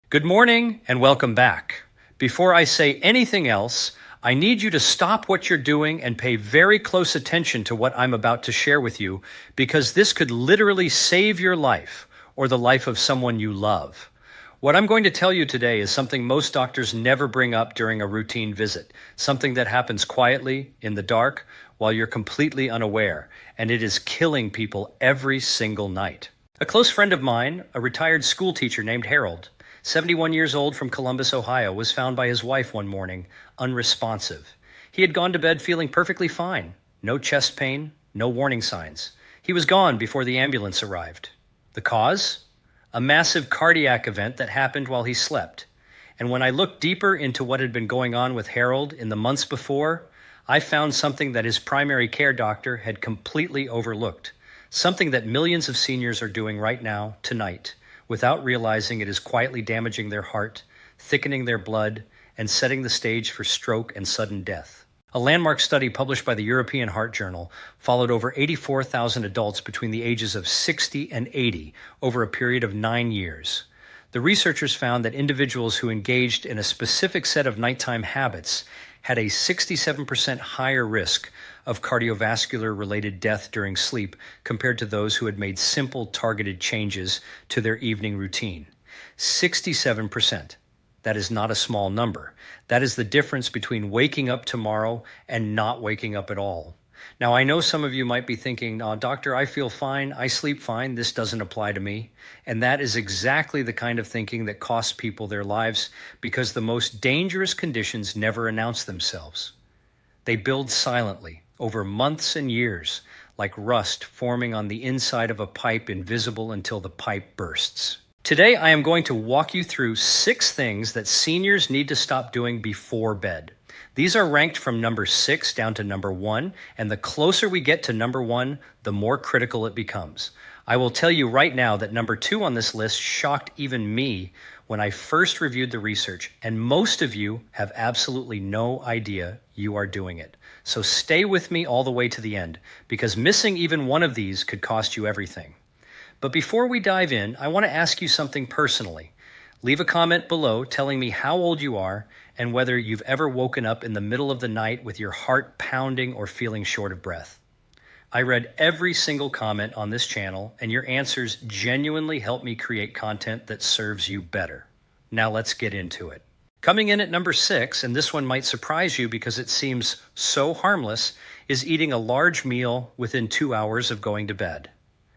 Good morning and welcome back. Before I say anything else, I need you to stop what you're doing and pay very close attention to what I'm about to share with you, because this could literally save your life or the life of someone you love. What I'm going to tell you today is something most doctors never bring up during a routine visit, something that happens quietly in the dark while you're completely unaware, and it is killing people every single night. A close friend of mine, a retired school teacher named Harold, 71 years old from Columbus, Ohio, was found by his wife one morning, unresponsive. He had gone to bed feeling perfectly fine. No chest pain, no warning signs. He was gone before the ambulance arrived. The cause? A massive cardiac event that happened while he slept. And when I looked deeper into what had been going on with Harold in the months before, I found something that his primary care doctor had completely overlooked. Something that millions of seniors are doing right now, tonight, without realizing it is quietly damaging their heart, thickening their blood, and setting the stage for stroke and sudden death. A landmark study published by the European Heart Journal followed over 84,000 adults between the ages of 60 and 80 over a period of 9 years. The researchers found that individuals who engaged in a specific set of nighttime habits had a 67% higher risk of cardiovascular-related death during sleep compared to those who had made simple targeted changes to their evening routine. 67%. That is not a small number. That is the difference between waking up tomorrow and not waking up at all. Now, I know some of you might be thinking, Doctor, I feel fine, I sleep fine, this doesn't apply to me. And that is exactly the kind of thinking that costs people their lives, because the most dangerous conditions never announce themselves. They build silently over months and years, like rust forming on the inside of a pipe, invisible until the pipe bursts. Today, I am going to walk you through 6 things that seniors need to stop doing before bed. These are ranked from number 6 down to number 1, and the closer we get to number 1, the more critical it becomes. I will tell you right now that number 2 on this list shocked even me when I first reviewed the research, and most of you have absolutely no idea you are doing it. So stay with me all the way to the end, because missing even one of these could cost you everything. But before we dive in, I want to ask you something personally. Leave a comment below telling me how old you are and whether you've ever woken up in the middle of the night with your heart pounding or feeling short of breath. I read every single comment on this channel, and your answers genuinely help me create content that serves you better. Now let's get into it. Coming in at number 6, and this one might surprise you because it seems so harmless, is eating a large meal within 2 hours of going to bed.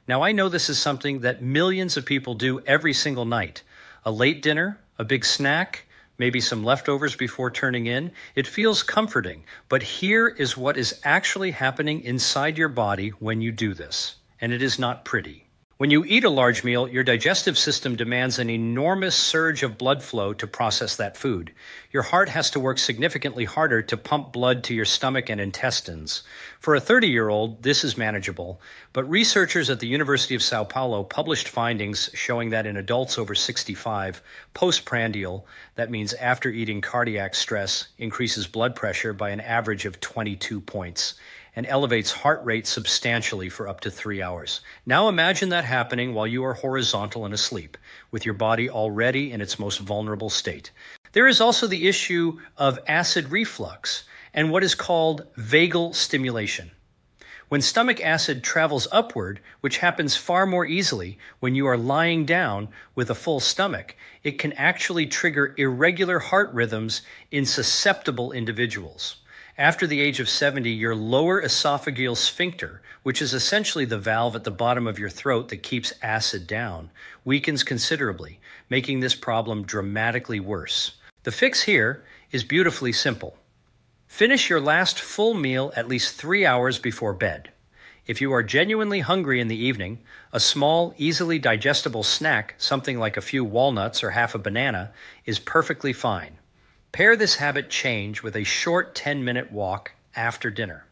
Now, I know this is something that millions of people do every single night. A late dinner, a big snack, maybe some leftovers before turning in. It feels comforting, but here is what is actually happening inside your body when you do this, and it is not pretty. When you eat a large meal, your digestive system demands an enormous surge of blood flow to process that food. Your heart has to work significantly harder to pump blood to your stomach and intestines. For a 30-year-old, this is manageable, but researchers at the University of Sao Paulo published findings showing that in adults over 65, postprandial, that means after eating, cardiac stress increases blood pressure by an average of 22 points. And elevates heart rate substantially for up to 3 hours. Now imagine that happening while you are horizontal and asleep, with your body already in its most vulnerable state. There is also the issue of acid reflux and what is called vagal stimulation. When stomach acid travels upward, which happens far more easily when you are lying down with a full stomach, it can actually trigger irregular heart rhythms in susceptible individuals. After the age of 70, your lower esophageal sphincter, which is essentially the valve at the bottom of your throat that keeps acid down, weakens considerably, making this problem dramatically worse. The fix here is beautifully simple. Finish your last full meal at least 3 hours before bed. If you are genuinely hungry in the evening, a small, easily digestible snack, something like a few walnuts or half a banana, is perfectly fine. Pair this habit change with a short 10-minute walk after dinner.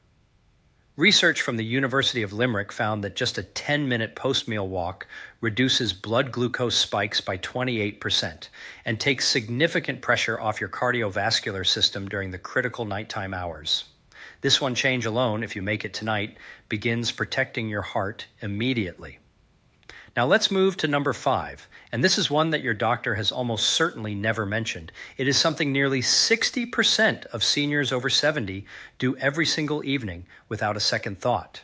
Research from the University of Limerick found that just a 10-minute post-meal walk reduces blood glucose spikes by 28% and takes significant pressure off your cardiovascular system during the critical nighttime hours. This one change alone, if you make it tonight, begins protecting your heart immediately. Now let's move to number 5, and this is one that your doctor has almost certainly never mentioned. It is something nearly 60% of seniors over 70 do every single evening without a second thought.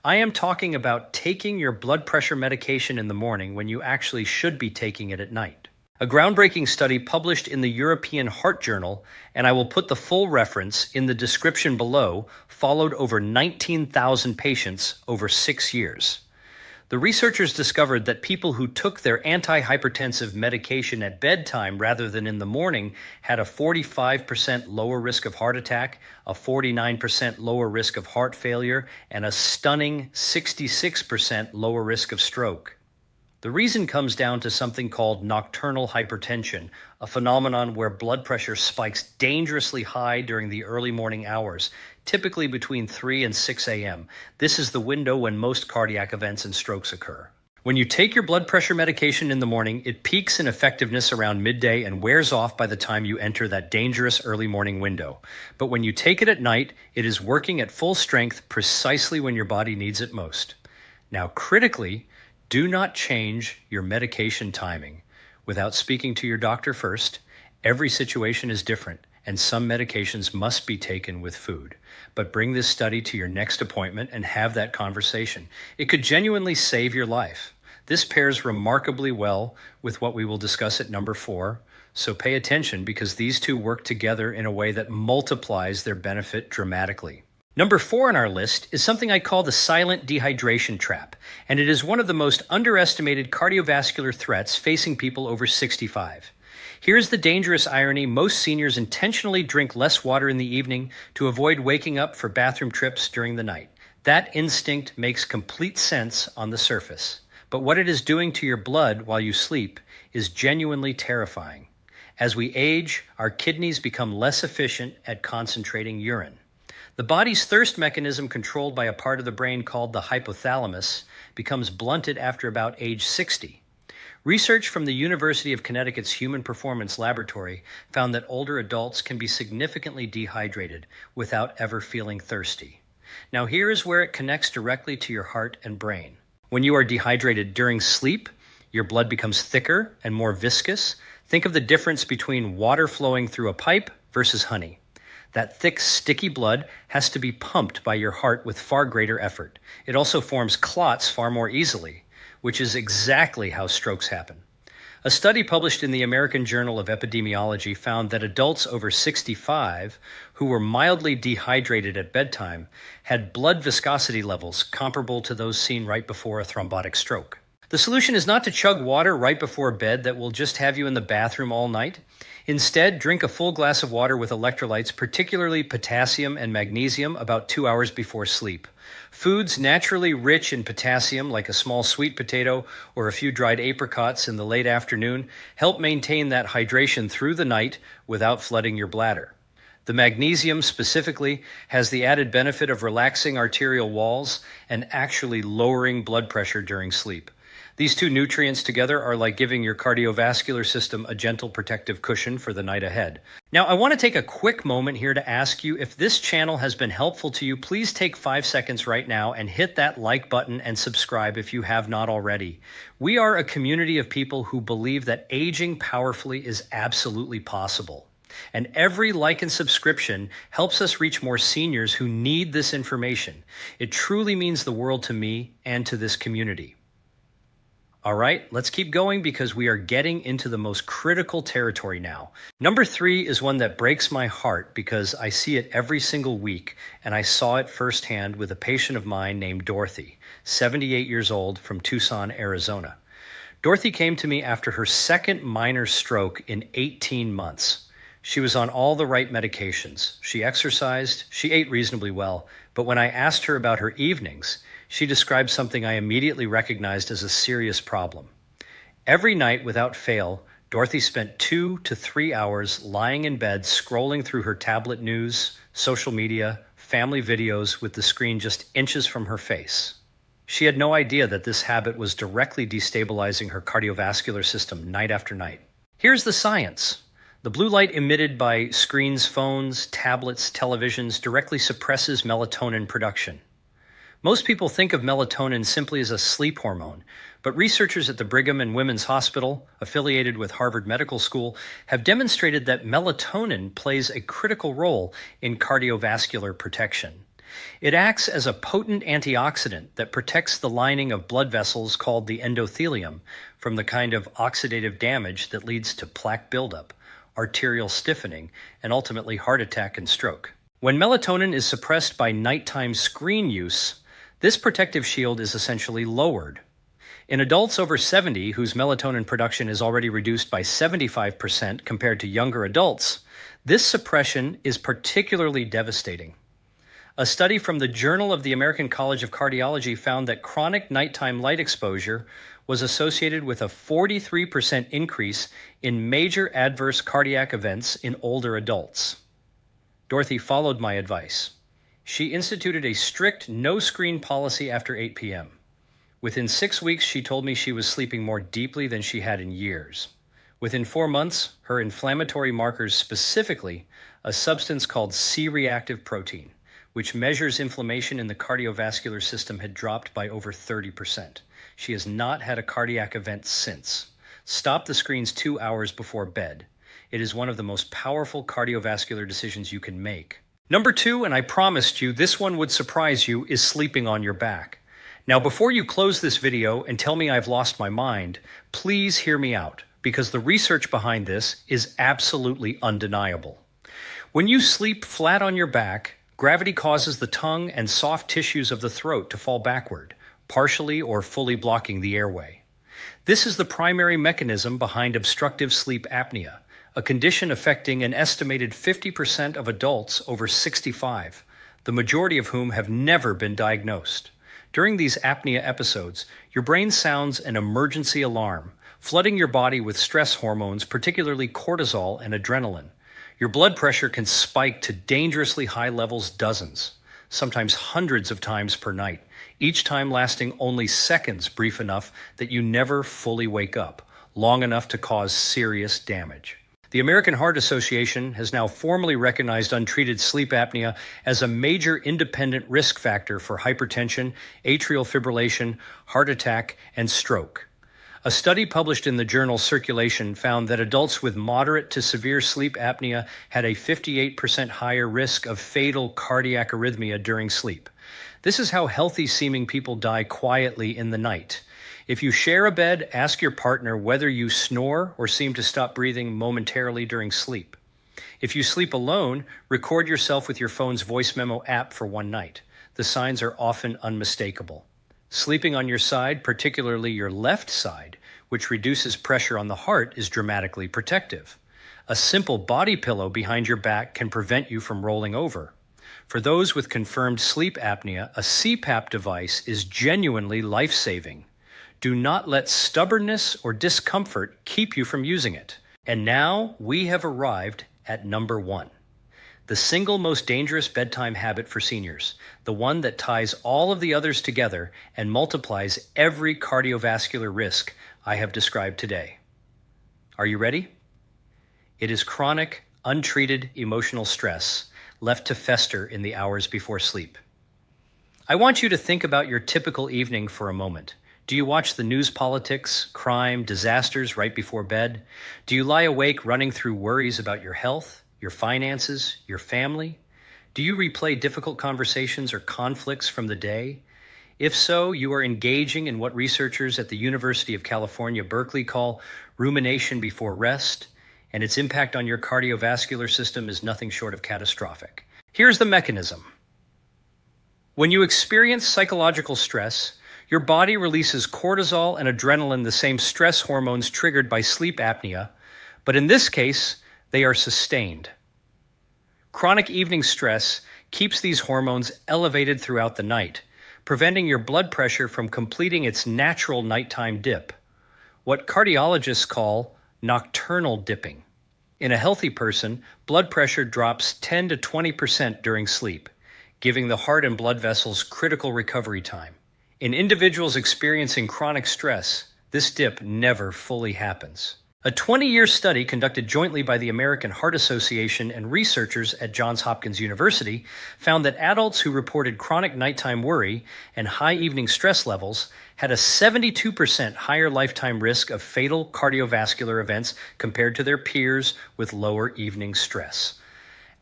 I am talking about taking your blood pressure medication in the morning when you actually should be taking it at night. A groundbreaking study published in the European Heart Journal, and I will put the full reference in the description below, followed over 19,000 patients over 6 years. The researchers discovered that people who took their antihypertensive medication at bedtime rather than in the morning had a 45% lower risk of heart attack, a 49% lower risk of heart failure, and a stunning 66% lower risk of stroke. The reason comes down to something called nocturnal hypertension, a phenomenon where blood pressure spikes dangerously high during the early morning hours, typically between 3 and 6 a.m. This is the window when most cardiac events and strokes occur. When you take your blood pressure medication in the morning, it peaks in effectiveness around midday and wears off by the time you enter that dangerous early morning window. But when you take it at night, it is working at full strength precisely when your body needs it most. Now, critically, do not change your medication timing without speaking to your doctor first. Every situation is different, and some medications must be taken with food. But bring this study to your next appointment and have that conversation. It could genuinely save your life. This pairs remarkably well with what we will discuss at number 4, so pay attention because these two work together in a way that multiplies their benefit dramatically. Number 4 on our list is something I call the silent dehydration trap, and it is one of the most underestimated cardiovascular threats facing people over 65. Here's the dangerous irony: most seniors intentionally drink less water in the evening to avoid waking up for bathroom trips during the night. That instinct makes complete sense on the surface, but what it is doing to your blood while you sleep is genuinely terrifying. As we age, our kidneys become less efficient at concentrating urine. The body's thirst mechanism, controlled by a part of the brain called the hypothalamus, becomes blunted after about age 60. Research from the University of Connecticut's Human Performance Laboratory found that older adults can be significantly dehydrated without ever feeling thirsty. Now here is where it connects directly to your heart and brain. When you are dehydrated during sleep, your blood becomes thicker and more viscous. Think of the difference between water flowing through a pipe versus honey. That thick, sticky blood has to be pumped by your heart with far greater effort. It also forms clots far more easily, which is exactly how strokes happen. A study published in the American Journal of Epidemiology found that adults over 65 who were mildly dehydrated at bedtime had blood viscosity levels comparable to those seen right before a thrombotic stroke. The solution is not to chug water right before bed that will just have you in the bathroom all night. Instead, drink a full glass of water with electrolytes, particularly potassium and magnesium, about 2 hours before sleep. Foods naturally rich in potassium, like a small sweet potato or a few dried apricots in the late afternoon, help maintain that hydration through the night without flooding your bladder. The magnesium specifically has the added benefit of relaxing arterial walls and actually lowering blood pressure during sleep. These two nutrients together are like giving your cardiovascular system a gentle protective cushion for the night ahead. Now, I want to take a quick moment here to ask you, if this channel has been helpful to you, please take 5 seconds right now and hit that like button and subscribe if you have not already. We are a community of people who believe that aging powerfully is absolutely possible. And every like and subscription helps us reach more seniors who need this information. It truly means the world to me and to this community. All right, let's keep going because we are getting into the most critical territory now. Number 3 is one that breaks my heart because I see it every single week, and I saw it firsthand with a patient of mine named Dorothy, 78 years old, from Tucson, Arizona. Dorothy came to me after her second minor stroke in 18 months. She was on all the right medications. She exercised, she ate reasonably well, but when I asked her about her evenings, she described something I immediately recognized as a serious problem. Every night, without fail, Dorothy spent 2 to 3 hours lying in bed, scrolling through her tablet news, social media, family videos with the screen just inches from her face. She had no idea that this habit was directly destabilizing her cardiovascular system night after night. Here's the science. The blue light emitted by screens, phones, tablets, televisions directly suppresses melatonin production. Most people think of melatonin simply as a sleep hormone, but researchers at the Brigham and Women's Hospital, affiliated with Harvard Medical School, have demonstrated that melatonin plays a critical role in cardiovascular protection. It acts as a potent antioxidant that protects the lining of blood vessels called the endothelium from the kind of oxidative damage that leads to plaque buildup, arterial stiffening, and ultimately heart attack and stroke. When melatonin is suppressed by nighttime screen use, this protective shield is essentially lowered. In adults over 70 whose melatonin production is already reduced by 75% compared to younger adults, this suppression is particularly devastating. A study from the Journal of the American College of Cardiology found that chronic nighttime light exposure was associated with a 43% increase in major adverse cardiac events in older adults. Dorothy followed my advice. She instituted a strict no-screen policy after 8 p.m. Within 6 weeks, she told me she was sleeping more deeply than she had in years. Within 4 months, her inflammatory markers, specifically a substance called C-reactive protein, which measures inflammation in the cardiovascular system, had dropped by over 30%. She has not had a cardiac event since. Stop the screens 2 hours before bed. It is one of the most powerful cardiovascular decisions you can make. Number 2, and I promised you this one would surprise you, is sleeping on your back. Now, before you close this video and tell me I've lost my mind, please hear me out, because the research behind this is absolutely undeniable. When you sleep flat on your back, gravity causes the tongue and soft tissues of the throat to fall backward, partially or fully blocking the airway. This is the primary mechanism behind obstructive sleep apnea, a condition affecting an estimated 50% of adults over 65, the majority of whom have never been diagnosed. During these apnea episodes, your brain sounds an emergency alarm, flooding your body with stress hormones, particularly cortisol and adrenaline. Your blood pressure can spike to dangerously high levels dozens, sometimes hundreds of times per night, each time lasting only seconds, brief enough that you never fully wake up, long enough to cause serious damage. The American Heart Association has now formally recognized untreated sleep apnea as a major independent risk factor for hypertension, atrial fibrillation, heart attack, and stroke. A study published in the journal Circulation found that adults with moderate to severe sleep apnea had a 58% higher risk of fatal cardiac arrhythmia during sleep. This is how healthy-seeming people die quietly in the night. If you share a bed, ask your partner whether you snore or seem to stop breathing momentarily during sleep. If you sleep alone, record yourself with your phone's voice memo app for one night. The signs are often unmistakable. Sleeping on your side, particularly your left side, which reduces pressure on the heart, is dramatically protective. A simple body pillow behind your back can prevent you from rolling over. For those with confirmed sleep apnea, a CPAP device is genuinely life-saving. Do not let stubbornness or discomfort keep you from using it. And now we have arrived at number 1. The single most dangerous bedtime habit for seniors, the one that ties all of the others together and multiplies every cardiovascular risk I have described today. Are you ready? It is chronic, untreated emotional stress left to fester in the hours before sleep. I want you to think about your typical evening for a moment. Do you watch the news, politics, crime, disasters right before bed? Do you lie awake running through worries about your health, your finances, your family? Do you replay difficult conversations or conflicts from the day? If so, you are engaging in what researchers at the University of California, Berkeley call rumination before rest, and its impact on your cardiovascular system is nothing short of catastrophic. Here's the mechanism. When you experience psychological stress, your body releases cortisol and adrenaline, the same stress hormones triggered by sleep apnea, but in this case, they are sustained. Chronic evening stress keeps these hormones elevated throughout the night, preventing your blood pressure from completing its natural nighttime dip, what cardiologists call nocturnal dipping. In a healthy person, blood pressure drops 10 to 20% during sleep, giving the heart and blood vessels critical recovery time. In individuals experiencing chronic stress, this dip never fully happens. A 20-year study conducted jointly by the American Heart Association and researchers at Johns Hopkins University found that adults who reported chronic nighttime worry and high evening stress levels had a 72% higher lifetime risk of fatal cardiovascular events compared to their peers with lower evening stress.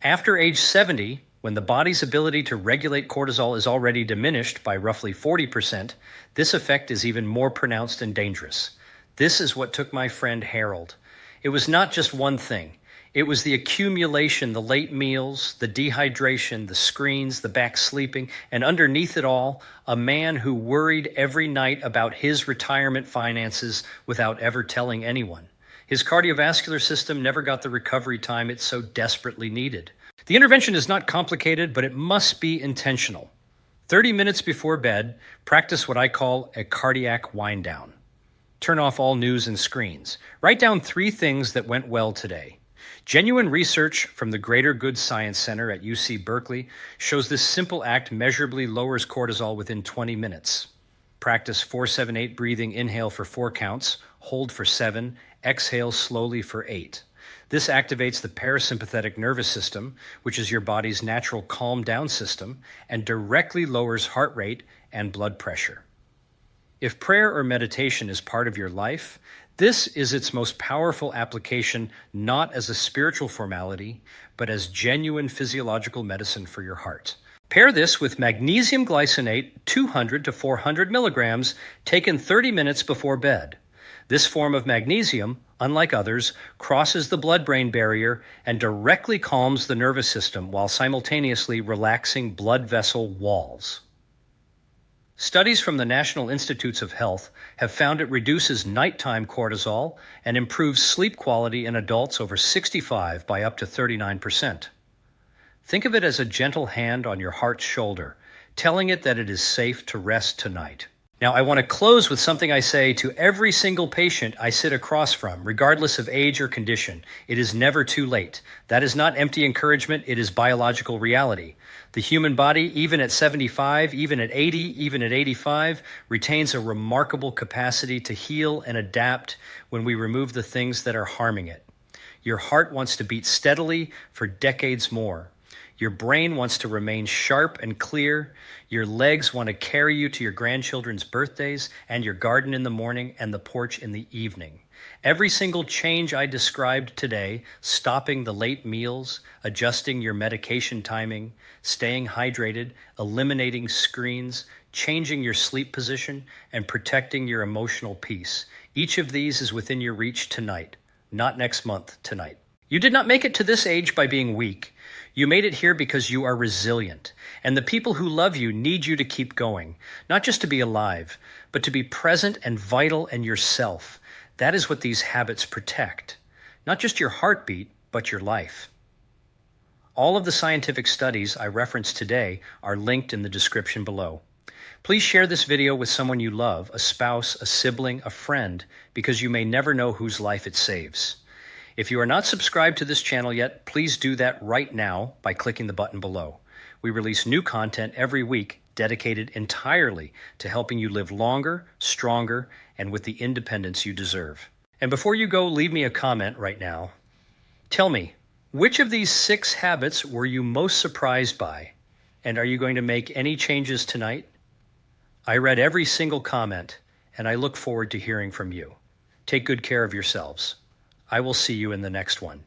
After age 70, when the body's ability to regulate cortisol is already diminished by roughly 40%, this effect is even more pronounced and dangerous. This is what took my friend Harold. It was not just one thing. It was the accumulation, the late meals, the dehydration, the screens, the back sleeping, and underneath it all, a man who worried every night about his retirement finances without ever telling anyone. His cardiovascular system never got the recovery time it so desperately needed. The intervention is not complicated, but it must be intentional. 30 minutes before bed, practice what I call a cardiac wind down. Turn off all news and screens. Write down 3 things that went well today. Genuine research from the Greater Good Science Center at UC Berkeley shows this simple act measurably lowers cortisol within 20 minutes. Practice 4-7-8 breathing. Inhale for 4 counts, hold for 7, exhale slowly for 8. This activates the parasympathetic nervous system, which is your body's natural calm down system, and directly lowers heart rate and blood pressure. If prayer or meditation is part of your life, this is its most powerful application, not as a spiritual formality, but as genuine physiological medicine for your heart. Pair this with magnesium glycinate, 200 to 400 milligrams, taken 30 minutes before bed. This form of magnesium, unlike others, crosses the blood-brain barrier and directly calms the nervous system while simultaneously relaxing blood vessel walls. Studies from the National Institutes of Health have found it reduces nighttime cortisol and improves sleep quality in adults over 65 by up to 39%. Think of it as a gentle hand on your heart's shoulder, telling it that it is safe to rest tonight. Now, I want to close with something I say to every single patient I sit across from, regardless of age or condition. It is never too late. That is not empty encouragement. It is biological reality. The human body, even at 75, even at 80, even at 85, retains a remarkable capacity to heal and adapt when we remove the things that are harming it. Your heart wants to beat steadily for decades more. Your brain wants to remain sharp and clear. Your legs want to carry you to your grandchildren's birthdays and your garden in the morning and the porch in the evening. Every single change I described today, stopping the late meals, adjusting your medication timing, staying hydrated, eliminating screens, changing your sleep position, and protecting your emotional peace. Each of these is within your reach tonight, not next month, tonight. You did not make it to this age by being weak. You made it here because you are resilient, and the people who love you need you to keep going, not just to be alive, but to be present and vital and yourself. That is what these habits protect, not just your heartbeat, but your life. All of the scientific studies I referenced today are linked in the description below. Please share this video with someone you love, a spouse, a sibling, a friend, because you may never know whose life it saves. If you are not subscribed to this channel yet, please do that right now by clicking the button below. We release new content every week dedicated entirely to helping you live longer, stronger, and with the independence you deserve. And before you go, leave me a comment right now. Tell me, which of these 6 habits were you most surprised by? And are you going to make any changes tonight? I read every single comment, and I look forward to hearing from you. Take good care of yourselves. I will see you in the next one.